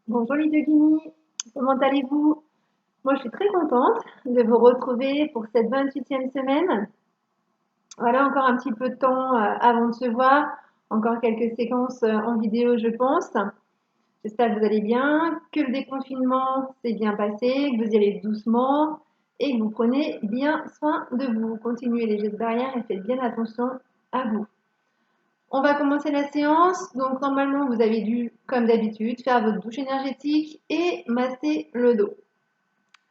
Bonjour les Yogini, comment allez-vous? Moi je suis très contente de vous retrouver pour cette 28e semaine. Voilà encore un petit peu de temps avant de se voir, encore quelques séquences en vidéo je pense. J'espère que vous allez bien, que le déconfinement s'est bien passé, que vous y allez doucement et que vous prenez bien soin de vous. Continuez les gestes barrières et faites bien attention à vous. On va commencer la séance. Donc, normalement, vous avez dû, comme d'habitude, faire votre douche énergétique et masser le dos.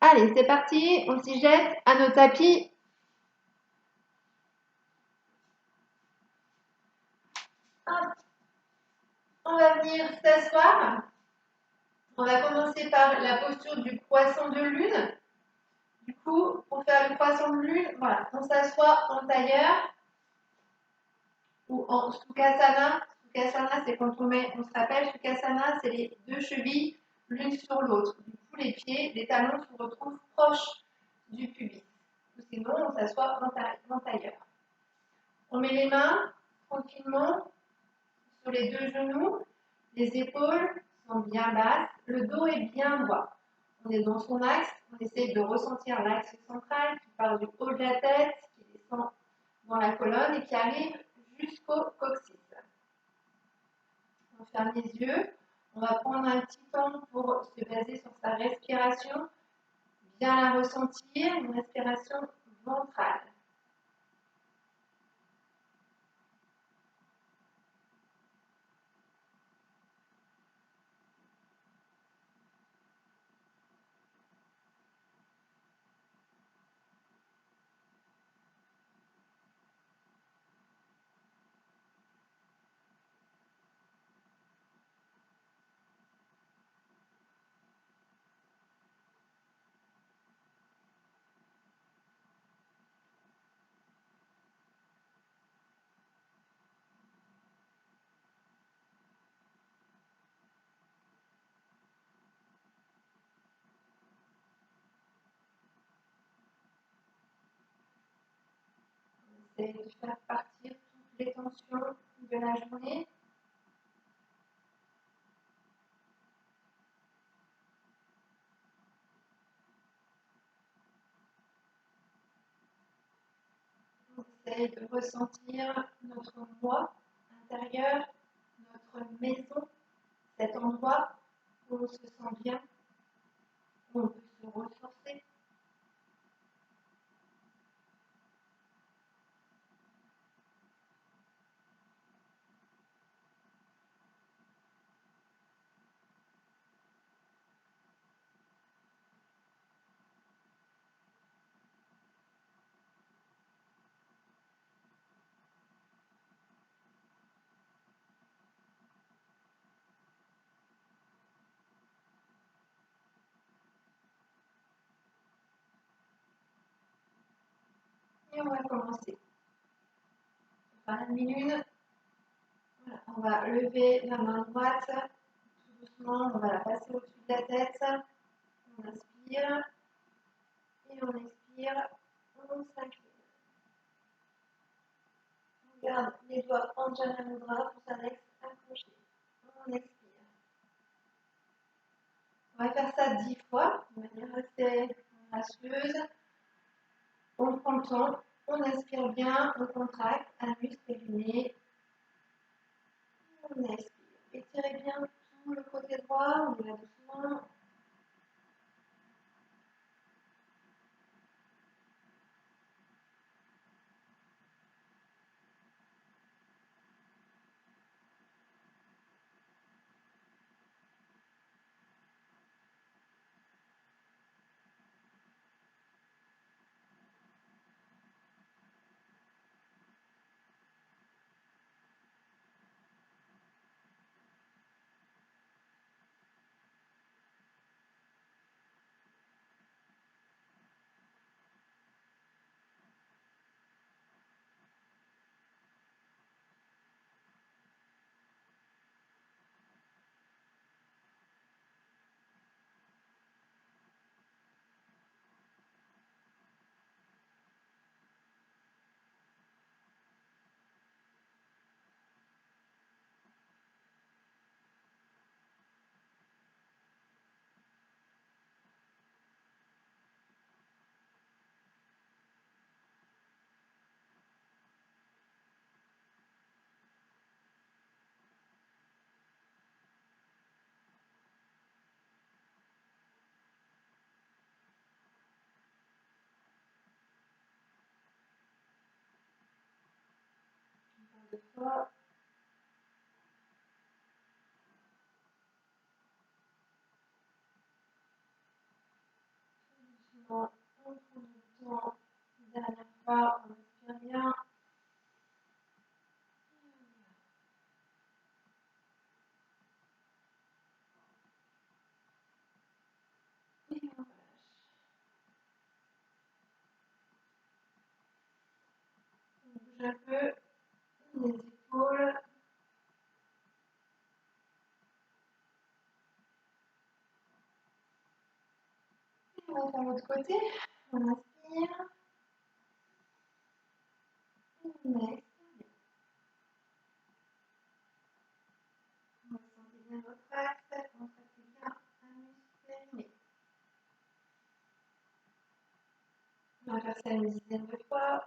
Allez, c'est parti. On s'y jette à nos tapis. Hop. On va venir s'asseoir. On va commencer par la posture du poisson de lune. Du coup, pour faire le poisson de lune, voilà, on s'assoit en tailleur ou en Sukhasana. Sukhasana, c'est quand on se rappelle, Sukhasana, c'est les deux chevilles l'une sur l'autre. Du coup, les pieds, les talons se retrouvent proches du pubis. Ou sinon, on s'assoit en tailleur. On met les mains tranquillement sur les deux genoux. Les épaules sont bien basses. Le dos est bien droit. On est dans son axe. On essaie de ressentir l'axe central qui part du haut de la tête, qui descend dans la colonne et qui arrive jusqu'au coccyx. On ferme les yeux. On va prendre un petit temps pour se baser sur sa respiration, bien la ressentir, une respiration ventrale. C'est de faire partir toutes les tensions de la journée. On essaye de ressentir notre moi intérieur, notre maison, cet endroit où on se sent bien, où on peut se ressourcer. Et on va commencer. Par la lune, voilà, on va lever la main droite tout doucement, on va la passer au-dessus de la tête. On inspire et on expire, on s'incline. On garde les doigts en Jana Mudra pour s'index accroché. On expire. On va faire ça 10 fois de manière assez gracieuse. On prend le temps, on inspire bien, on contracte, un muscle et du nez. On expire. Étirez bien tout le côté droit, on y va doucement. fois. On prend le temps. Dernière fois, on respire bien. Et on relâche. On bouge un peu les épaules. Et on va faire l'autre côté. On inspire. Et on expire. On va sentir bien notre axe. On traite bien un muscle. On va faire ça une dizaine de fois.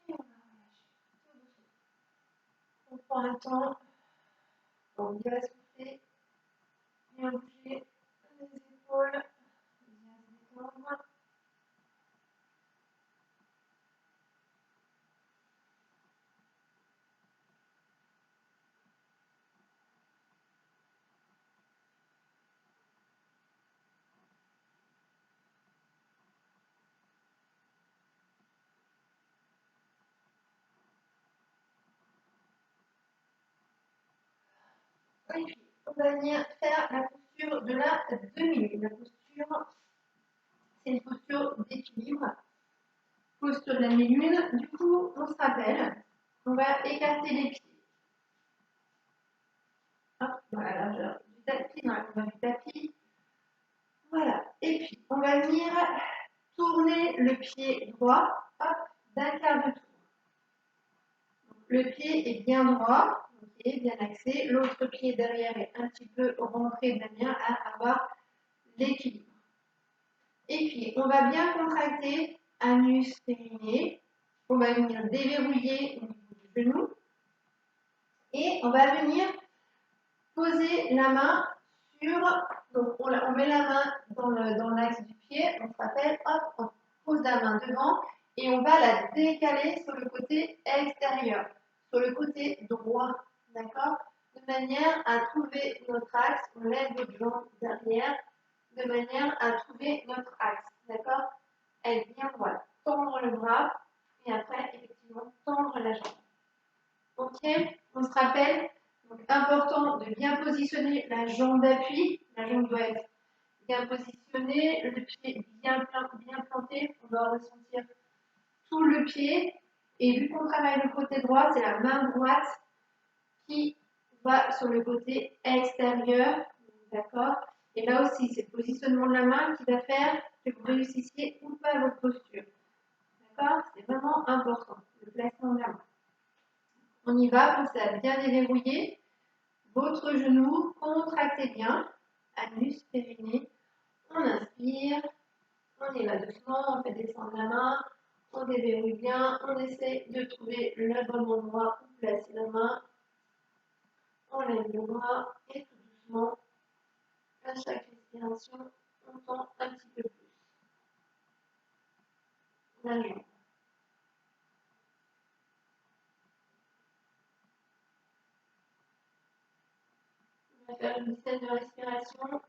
Et on va relâcher. Tout doucement. On prend un temps pour bien souffler. Bien bouger les épaules. Bien se détendre. Et puis, on va venir faire la posture de la demi-lune. La posture, c'est une posture d'équilibre. Posture de la demi-lune. Du coup, on se rappelle, on va écarter les pieds. Hop, voilà, la largeur du tapis, dans la longueur du tapis. Voilà. Et puis, on va venir tourner le pied droit, hop, d'un quart de tour. Donc, le pied est bien droit, okay, bien axé. L'autre pied derrière est un petit peu rentré de manière à avoir l'équilibre. Et puis, on va bien contracter anus périnée. On va venir déverrouiller au niveau du genou. Et on va venir poser la main sur... Donc, on met la main dans l'axe du pied. On se rappelle, hop, on pose la main devant. Et on va la décaler sur le côté extérieur, sur le côté droit. D'accord? De manière à trouver notre axe. On lève votre jambe derrière de manière à trouver notre axe. D'accord? Elle vient, voilà, tendre le bras et après, effectivement, tendre la jambe. Ok? On se rappelle, donc important de bien positionner la jambe d'appui. La jambe doit être bien positionnée, le pied bien planté. On doit ressentir tout le pied. Et vu qu'on travaille le côté droit, c'est la main droite qui va sur le côté extérieur. D'accord? Et là aussi, c'est le positionnement de la main qui va faire que vous réussissiez ou pas votre posture. D'accord? C'est vraiment important, le placement de la main. On y va, pensez à bien déverrouiller votre genou, contractez bien, anus, périnée. On inspire, on y va doucement, on fait descendre la main, on déverrouille bien, on essaie de trouver le bon endroit où placer la main. On lève le bras et tout doucement, à chaque respiration, on tend un petit peu plus la jambe. On va faire une dizaine de respirations.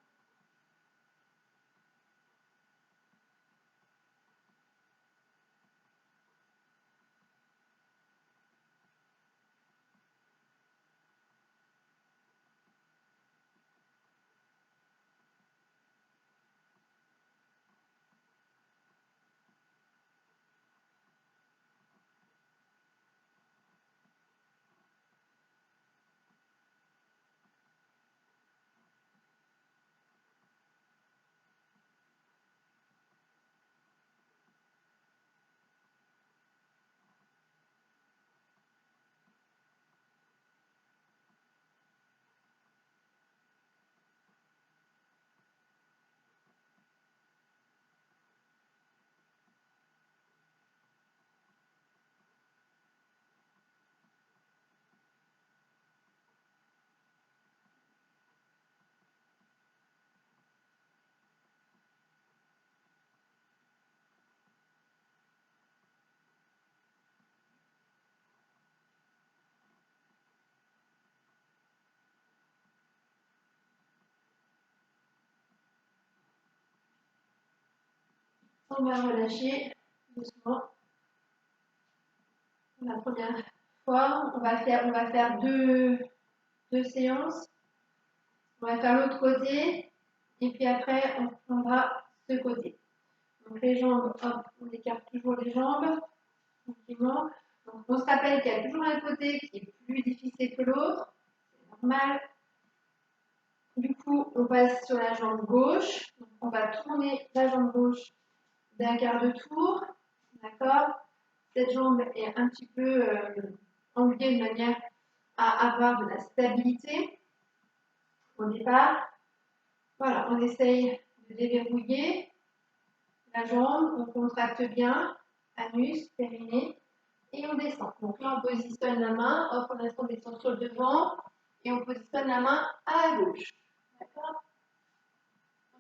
On va relâcher doucement. La première fois, on va faire deux séances. On va faire l'autre côté et puis après on prendra ce côté. Donc les jambes, hop, on écarte toujours les jambes tranquillement. Donc on se rappelle qu'il y a toujours un côté qui est plus difficile que l'autre, c'est normal. Du coup, on passe sur la jambe gauche. Donc on va tourner la jambe gauche d'un quart de tour, d'accord? Cette jambe est un petit peu enroulée de manière à avoir de la stabilité au départ. Voilà, on essaye de déverrouiller la jambe, on contracte bien, anus, périnée, et on descend. Donc là, on positionne la main, hop, on descend sur le devant, et on positionne la main à gauche. D'accord?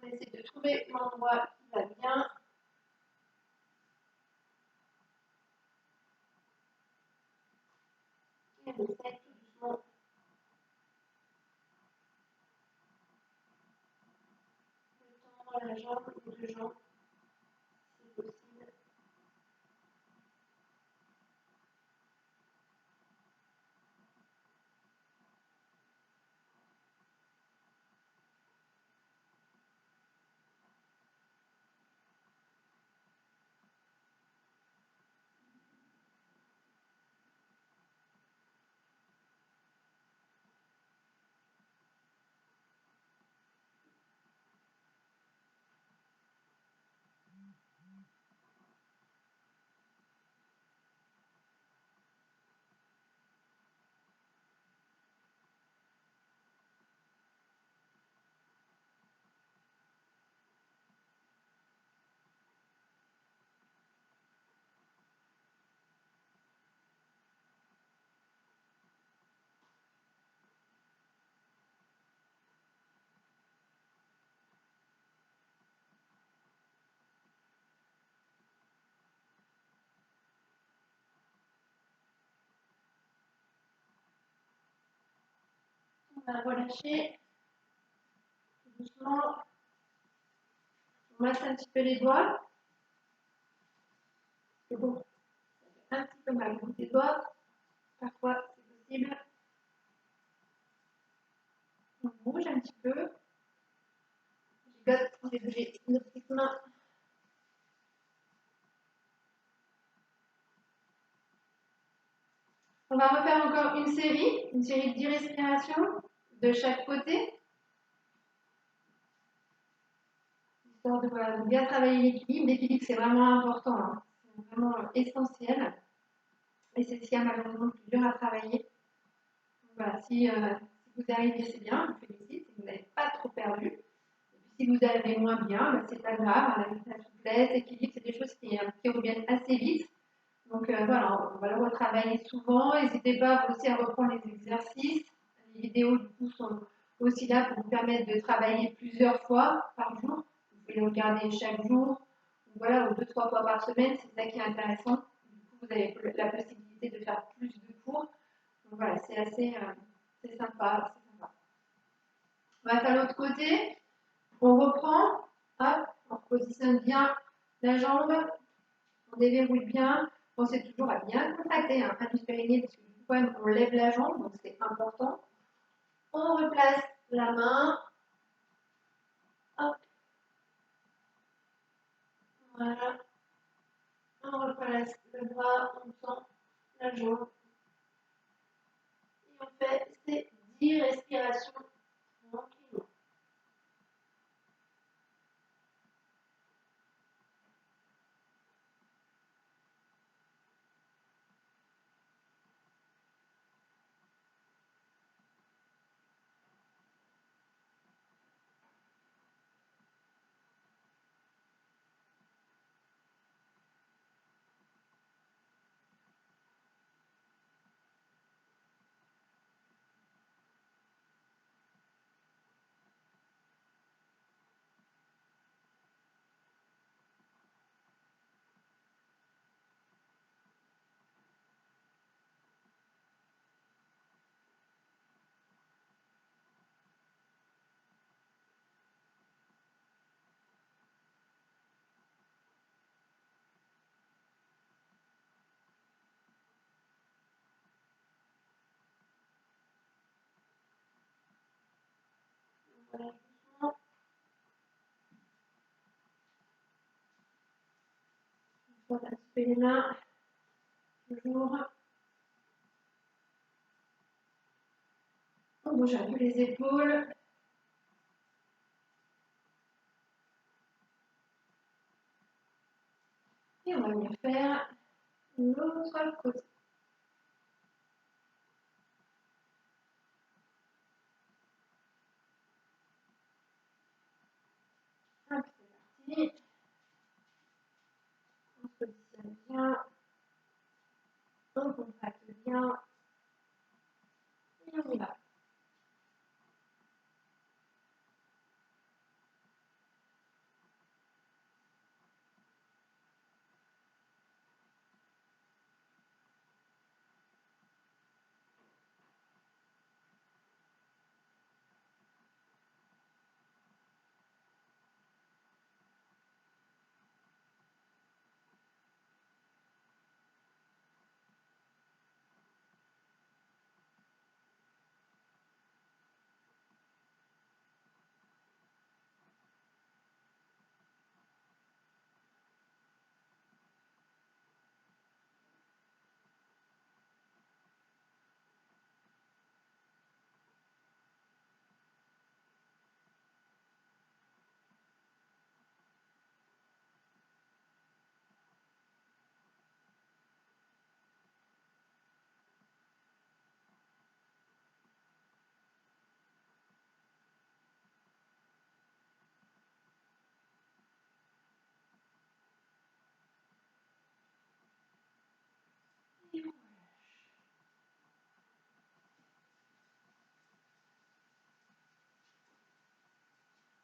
On essaie de trouver l'endroit qui va bien. Et on essaie tout doucement de tendre la jambe, les deux jambes, si possible. On va relâcher doucement. On masse un petit peu les doigts. C'est bon. Ça fait un petit peu mal au bout des doigts. Parfois, c'est possible. On bouge un petit peu. Gigote, on fait bouger nos petites mains. On va refaire encore une série de 10 respirations de chaque côté. Histoire de, voilà, de bien travailler l'équilibre. L'équilibre, c'est vraiment important. Hein. C'est vraiment essentiel. Et c'est ce qui a malheureusement plus dur à travailler. Donc, voilà, si vous y arrivez, c'est bien, je vous félicite. Vous n'avez pas trop perdu. Et puis Si vous allez moins bien, ben, c'est pas grave, la souplesse, l'équilibre, c'est des choses qui reviennent assez vite. Donc voilà, on va le retravailler souvent. N'hésitez pas aussi à reprendre les exercices. Les vidéos du coup sont aussi là pour vous permettre de travailler plusieurs fois par jour. Vous pouvez les regarder chaque jour, voilà, ou 2-3 fois par semaine, c'est ça qui est intéressant. Du coup, vous avez la possibilité de faire plus de cours. Donc voilà, c'est assez c'est sympa, c'est sympa. On va faire l'autre côté. On reprend, hop, on positionne bien la jambe, on déverrouille bien. Pensez toujours à bien contracter un du périnée parce que du coup, on lève la jambe, donc c'est important. On replace la main. Hop. Voilà. On replace le bras, on tend la jambe. Et on fait ces 10 respirations tranquillement. Voilà, doucement. On va taper les mains. Toujours. On bouge un peu les épaules. Et on va venir faire l'autre côté. Hop, c'est parti. On se positionne bien. On contracte bien. Et on y va.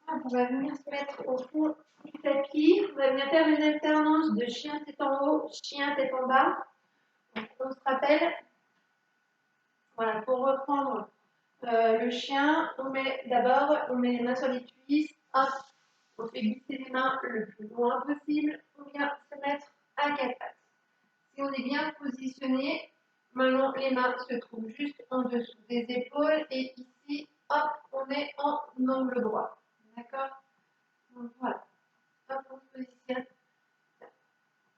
On va venir se mettre au fond du tapis. On va venir faire une alternance de chien tête en haut, chien tête en bas. Donc, on se rappelle. Voilà, pour reprendre le chien, on met les mains sur les cuisses. Hop, on fait glisser les mains le plus loin possible. On vient se mettre à quatre pattes. Si on est bien positionné, maintenant les mains se trouvent juste en dessous des épaules et ici, hop, on est en angle droit. D'accord? Donc voilà. Hop, on se positionne.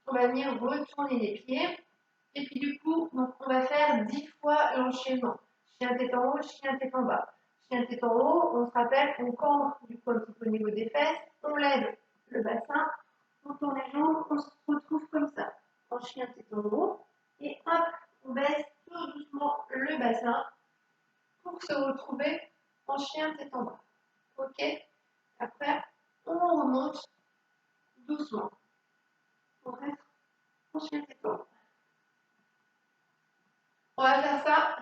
On va venir retourner les pieds. Et puis du coup, donc, on va faire 10 fois l'enchaînement. Chien tête en haut, chien tête en bas. Chien tête en haut, on se rappelle, on campe du coup un petit peu au niveau des fesses, on lève le bassin, on tourne les jambes, on se retrouve comme ça. En chien tête en haut. Et hop, on baisse tout doucement le bassin pour se retrouver en chien tête en bas. Ok? Après, on remonte doucement pour être en chien tête. On va faire ça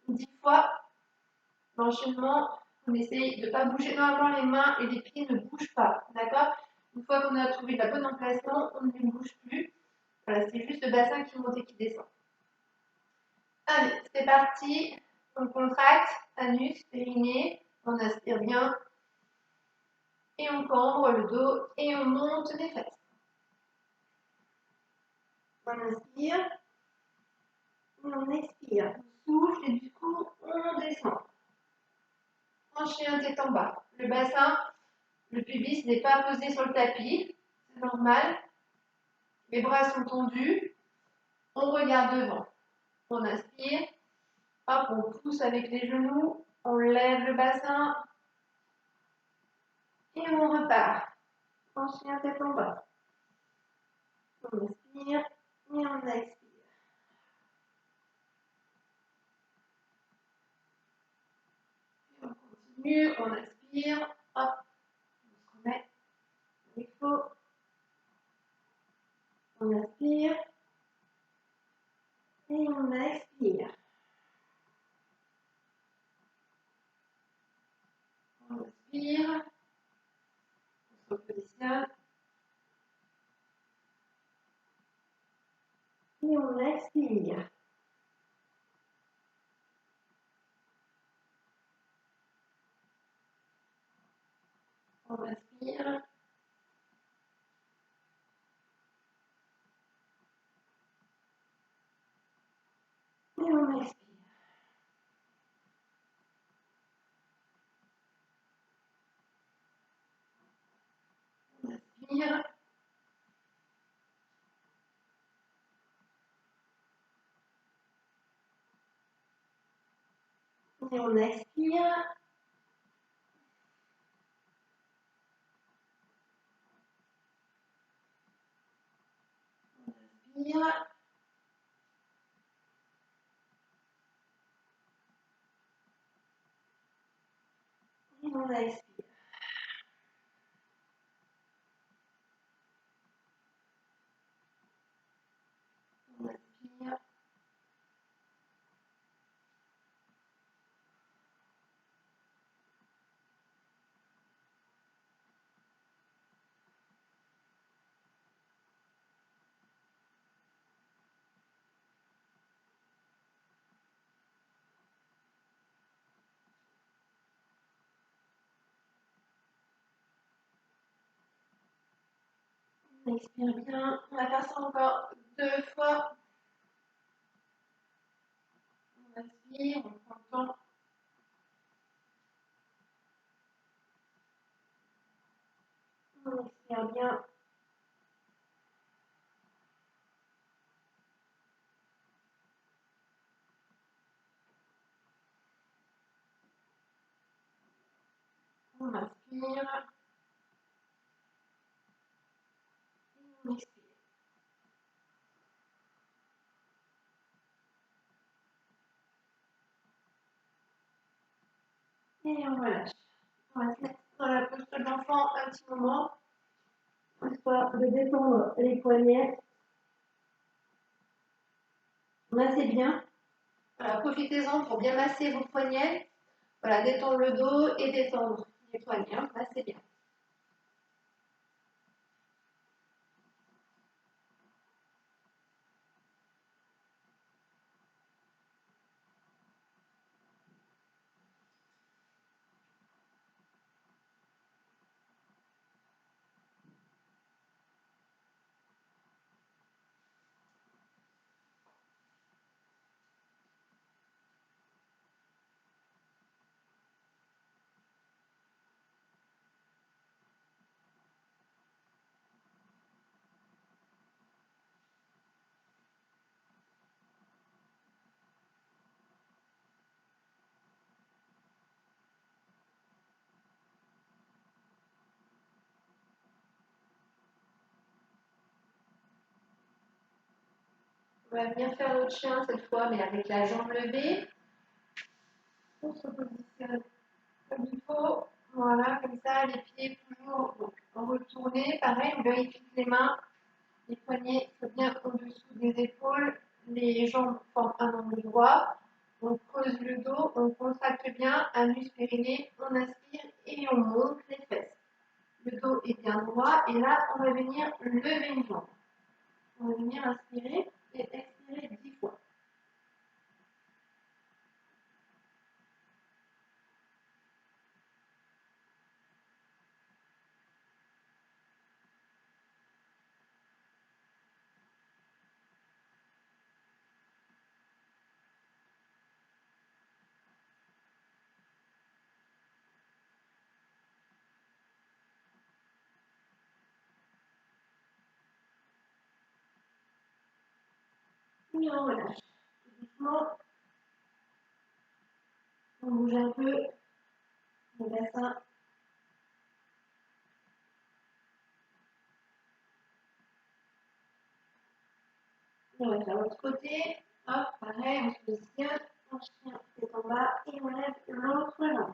10 fois. L'enchaînement, on essaye de ne pas bouger. Normalement, les mains et les pieds ne bougent pas. D'accord? Une fois qu'on a trouvé le bon emplacement, on ne les bouge plus. Voilà, c'est juste le bassin qui monte et qui descend. Allez, c'est parti. On contracte, anus, périnée. On aspire bien. Et on cambre le dos et on monte les fesses. On inspire. Et on expire. On souffle et du coup, on descend. En chien tête en bas. Le bassin, le pubis n'est pas posé sur le tapis. C'est normal. Les bras sont tendus. On regarde devant. On inspire. Hop, on pousse avec les genoux. On lève le bassin. Et on repart. En chien tête en bas. On inspire et on expire. Et on continue, on inspire. Hop, on se remet. Il faut. On inspire. Et on expire. On inspire. On se repositionne. Et on expire. On inspire. Et on expire. On inspire. Et on expire. On inspire. Et on expire. On inspire. On expire bien. On va faire ça encore 2 fois. On inspire, on prend le temps. On expire bien. On inspire. Et on expire. Et on relâche. On va se mettre dans la posture d'enfant un petit moment, histoire de détendre les poignets. Massez bien. Voilà, profitez-en pour bien masser vos poignets. Voilà, détendre le dos et détendre les poignets. Massez bien. On va venir faire l'autre chien cette fois, mais avec la jambe levée. On se positionne comme il faut. Voilà, comme ça, les pieds toujours retournés. Pareil, on vérifie que les mains, les poignets soient bien au-dessous des épaules, les jambes forment un angle droit. On creuse le dos, on contracte bien, anus périnée, on inspire et on monte les fesses. Le dos est bien droit et là, on va venir lever une jambe. On va venir inspirer et expirer 10 fois. Et on relâche. Doucement, on bouge un peu le bassin. Et on va faire l'autre côté. Hop, pareil, on se positionne. On chien tête en bas et on lève l'autre jambe.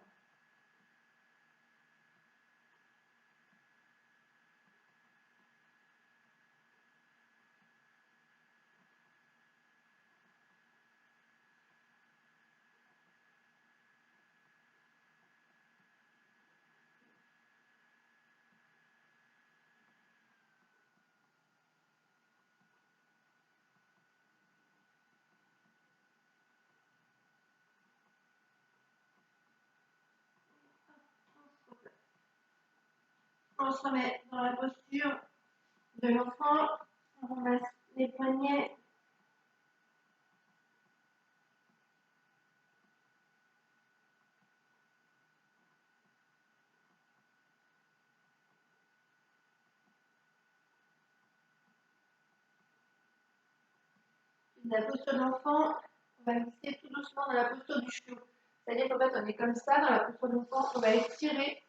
On se remet dans la posture de l'enfant. On ramasse les poignets. La posture de l'enfant, on va glisser tout doucement dans la posture du chiot. C'est-à-dire qu'en fait, on est comme ça dans la posture de l'enfant. On va étirer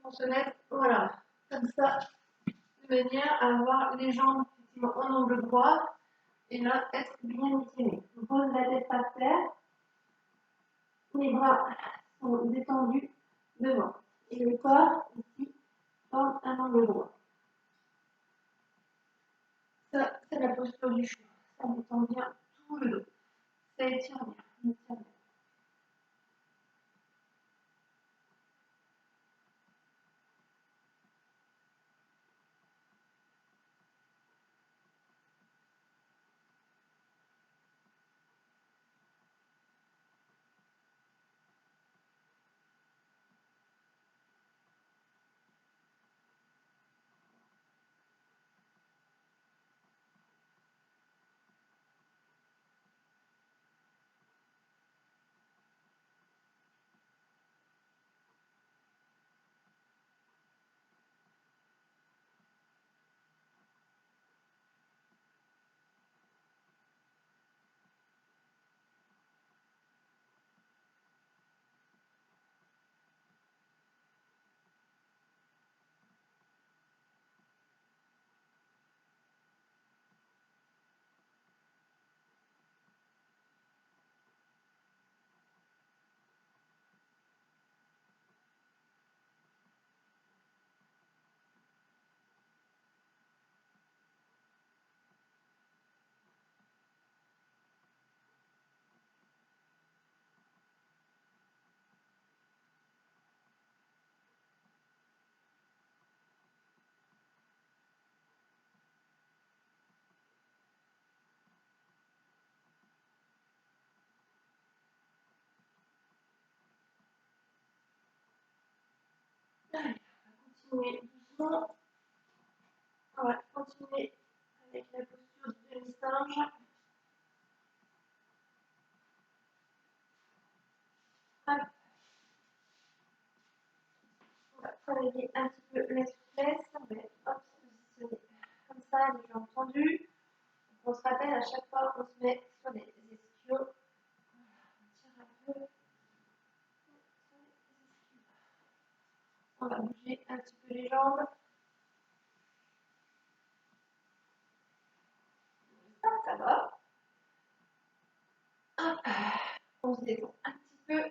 pour se mettre, voilà, comme ça, de manière à avoir les jambes effectivement en angle droit et là, être bien étiré. On pose la tête par terre. Les bras sont détendus devant. Et le corps, ici, forme un angle droit. Ça, c'est la posture du chiot. Ça détend bien tout le dos. Ça étire bien. On étire bien. Allez, on va continuer doucement. On va continuer avec la posture du demi-singe. Hop. On va travailler un petit peu la souplesse. On va hop, se positionner comme ça, les jambes tendues. On se rappelle à chaque fois qu'on se met sur les ischios. On tire un peu. On va bouger un petit peu les jambes. Ça va. Hop. On se détend un petit peu.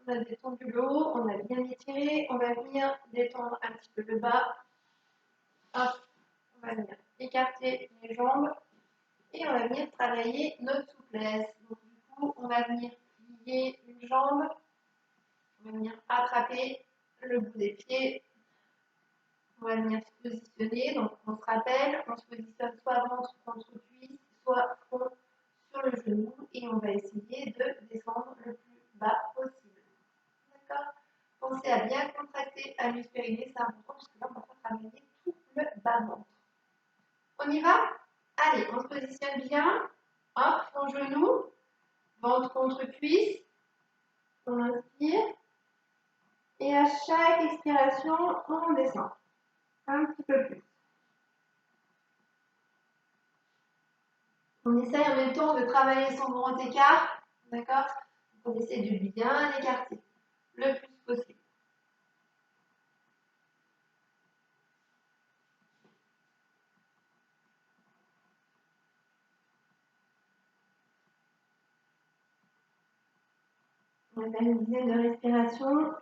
On a a détendu le haut, on a bien étiré, on va venir détendre un petit peu le bas. Hop, on va venir écarter les jambes et on va venir travailler notre souplesse. Donc du coup, on va venir plier une jambe, on va venir attraper le bout des pieds, on va venir se positionner. Donc on se rappelle, on se positionne soit ventre contre cuisse, soit front sur le genou et on va essayer de descendre le plus bas possible. D'accord? Pensez à bien contracter à l'us périnée, c'est important parce que là on va faire travailler tout le bas ventre. On y va? Allez, on se positionne bien. Hop, front genou, ventre contre cuisse. On inspire. Et à chaque expiration, on descend. Un petit peu plus. On essaye en même temps de travailler son grand écart. D'accord? On essaie de bien écarter le plus possible. On va faire une dizaine de respirations.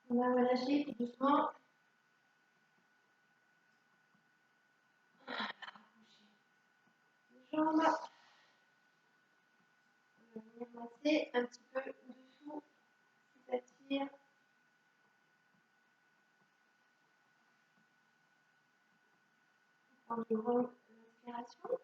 On va relâcher tout doucement. Les jambes. On va venir masser un petit peu dessous. S'étire. Prendre une grande respiration.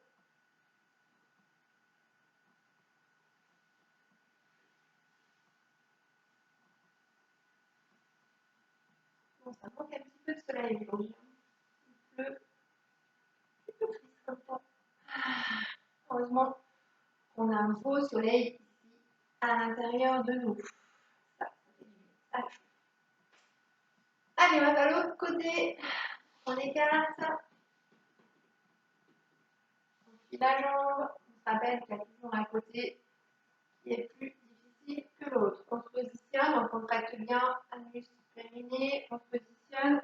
Bon, ça manque un petit peu de soleil aujourd'hui. Il pleut. C'est tout triste comme ça. Heureusement, on a un beau soleil ici à l'intérieur de nous. Ça fait du bien. Allez, on va faire l'autre côté. On écarte. On file la jambe. On se rappelle qu'il y a toujours un côté qui est plus difficile que l'autre. On se positionne, on contracte bien un muscle périnée. On se positionne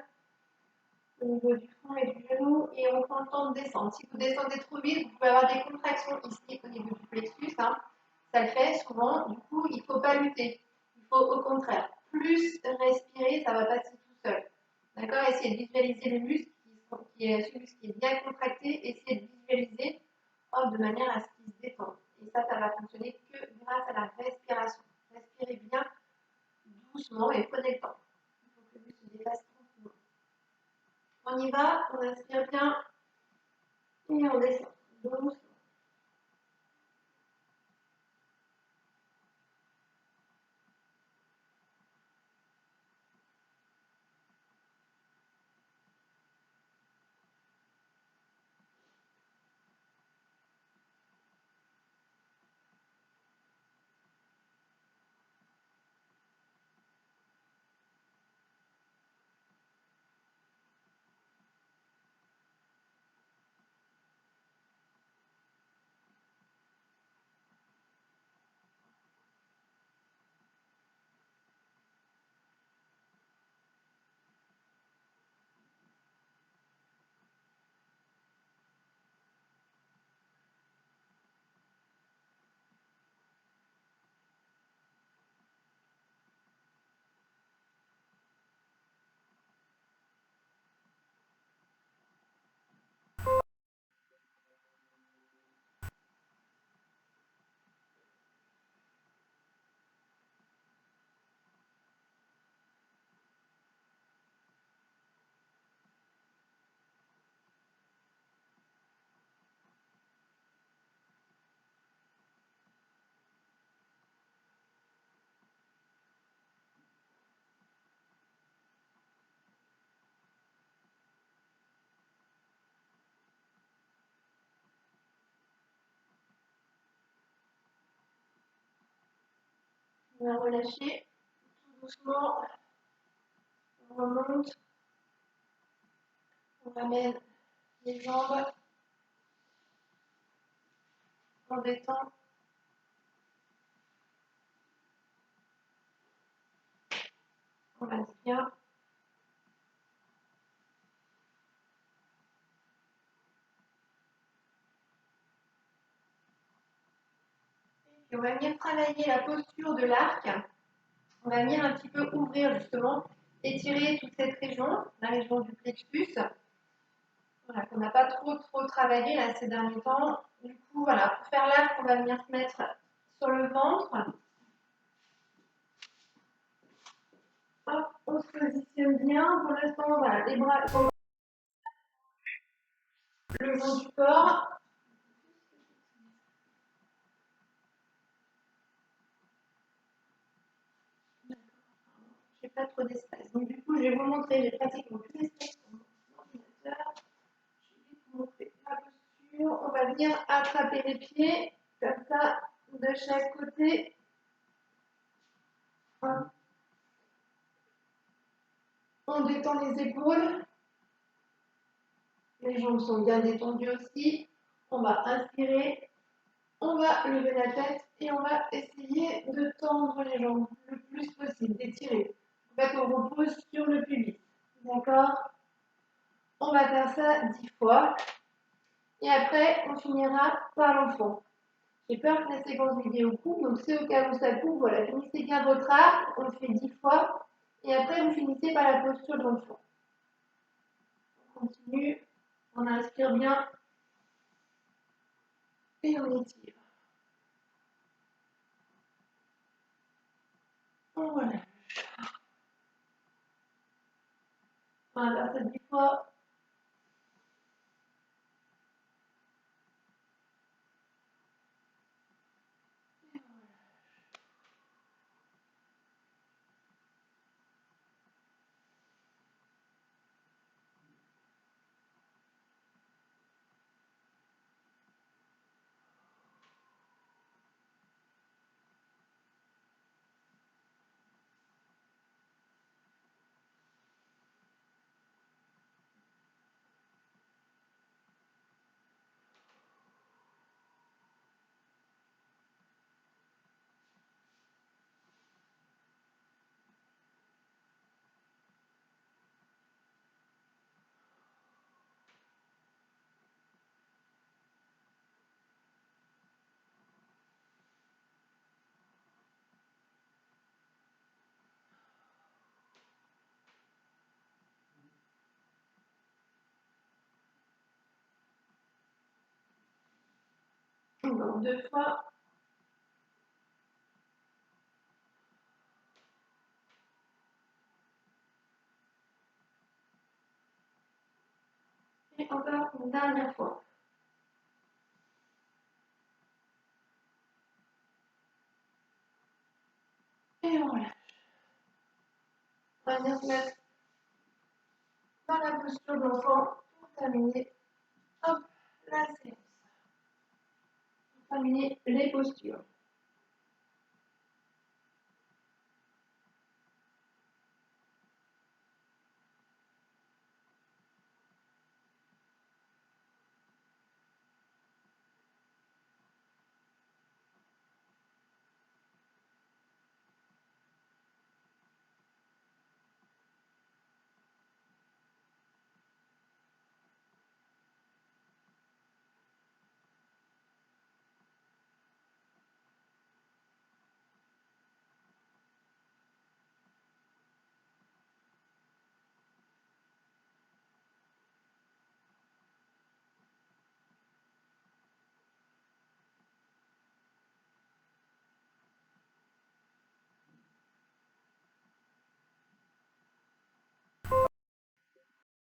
au niveau du front et du genou et on prend le temps de descendre. Si vous descendez trop vite, vous pouvez avoir des contractions ici au niveau du plexus. Hein. Ça le fait souvent. Du coup, il ne faut pas lutter. Il faut au contraire plus respirer, ça va passer tout seul. D'accord? Essayez de visualiser le muscle celui qui est bien contracté. Essayez de visualiser de manière à ce qu'il se détende. Et ça va fonctionner que grâce à la respiration. Respirez bien, doucement et prenez le temps. Il faut que le muscle se dépasse tranquillement. On y va, on inspire bien et on descend doucement. va relâcher tout doucement. On remonte. On ramène les jambes. On détend. On inspire. Et on va venir travailler la posture de l'arc. On va venir un petit peu ouvrir justement, étirer toute cette région, la région du plexus. Voilà, qu'on n'a pas trop travaillé là ces derniers temps. Du coup, voilà, pour faire l'arc, on va venir se mettre sur le ventre. Hop, on se positionne bien. Pour l'instant, voilà, les bras sur le long du corps. Je n'ai pas trop d'espace. Donc du coup, je vais vous montrer, j'ai pratiquement plus d'espace sur mon ordinateur. Je vais vous montrer la posture. On va venir attraper les pieds, comme ça, de chaque côté. On détend les épaules. Les jambes sont bien détendues aussi. On va inspirer. On va lever la tête et on va essayer de tendre les jambes le plus possible, d'étirer. En fait, on repose sur le pubis. D'accord? On va faire ça 10 fois. Et après, on finira par l'enfant. J'ai peur que la séquence vidéo coupe, donc c'est au cas où ça coupe, voilà, finissez bien votre arc, on le fait 10 fois. Et après, vous finissez par la posture de l'enfant. On continue, on inspire bien. Et on étire. Voilà. On va faire ça 10 fois. Donc 2 fois. Et encore une dernière fois. Et on relâche. On va venir se mettre dans la posture de l'enfant pour terminer. Hop, la séance. Pour terminer les postures.